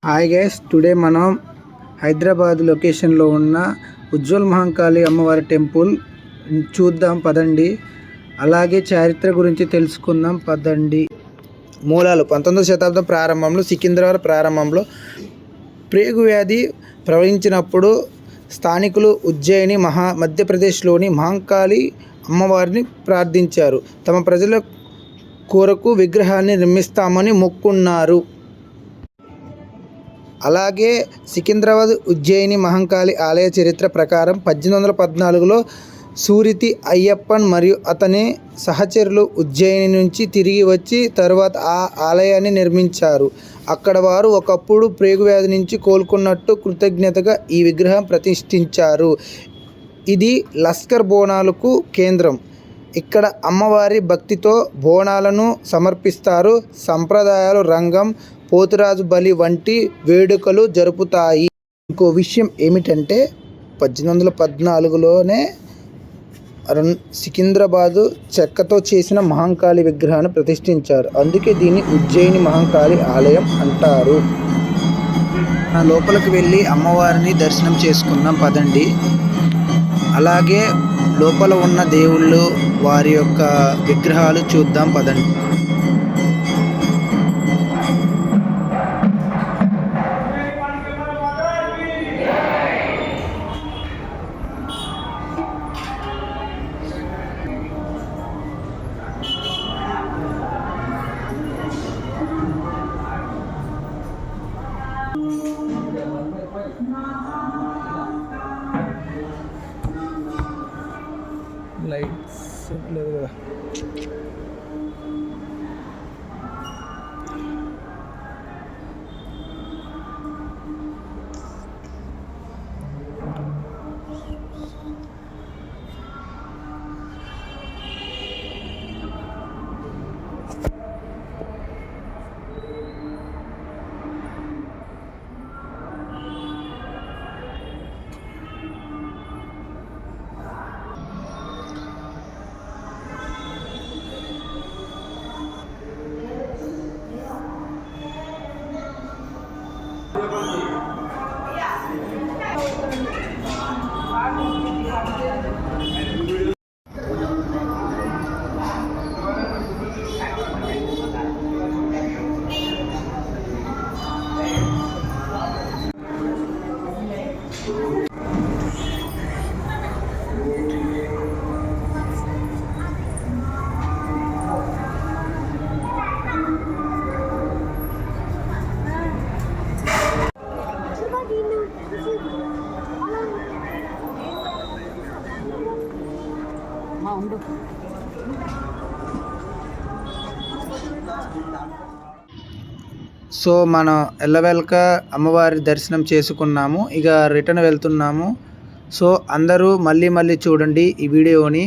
Hi guys, today మనం హైదరాబాద్ లొకేషన్లో ఉన్న ఉజ్వల్ మహంకాళి అమ్మవారి టెంపుల్ చూద్దాం పదండి. అలాగే చరిత్ర గురించి తెలుసుకుందాం పదండి. మూలాలు 19వ శతాబ్దం ప్రారంభంలో సికింద్రాబాద్ ప్రారంభంలో ప్రేగు వ్యాధి ప్రవహించినప్పుడు స్థానికులు ఉజ్జయిని మధ్యప్రదేశ్లోని మహంకాళి అమ్మవారిని ప్రార్థించారు. తమ ప్రజల కొరకు విగ్రహాన్ని నిర్మిస్తామని మొక్కున్నారు. అలాగే సికింద్రాబాద్ ఉజ్జయిని మహంకాళి ఆలయ చరిత్ర ప్రకారం 1814లో సూరితి అయ్యప్పన్ మరియు అతని సహచరులు ఉజ్జయిని నుంచి తిరిగి వచ్చి తరువాత ఆ ఆలయాన్ని నిర్మించారు. అక్కడ వారు ఒకప్పుడు ప్రేగు వ్యాధి నుంచి కోలుకున్నట్టు కృతజ్ఞతగా ఈ విగ్రహం ప్రతిష్ఠించారు. ఇది లస్కర్ బోనాలకు కేంద్రం. ఇక్కడ అమ్మవారి భక్తితో బోనాలను సమర్పిస్తారు. సంప్రదాయాలు రంగం, పోతురాజు బలి వంటి వేడుకలు జరుపుతాయి. ఇంకో విషయం ఏమిటంటే 1814లోనే సికింద్రాబాదు చెక్కతో చేసిన మహంకాళి విగ్రహాన్ని ప్రతిష్ఠించారు. అందుకే దీన్ని ఉజ్జయిని మహంకాళి ఆలయం అంటారు. లోపలికి వెళ్ళి అమ్మవారిని దర్శనం చేసుకుందాం పదండి. అలాగే లోపల ఉన్న దేవుళ్ళు వారి యొక్క విగ్రహాలు చూద్దాం పదండి. లైట్స్ లేదు కదా. సో మనం ఎల్లవెల్క అమ్మవారి దర్శనం చేసుకున్నాము. ఇక రిటర్న్ వెళ్తున్నాము. సో అందరూ మళ్ళీ చూడండి ఈ వీడియోని.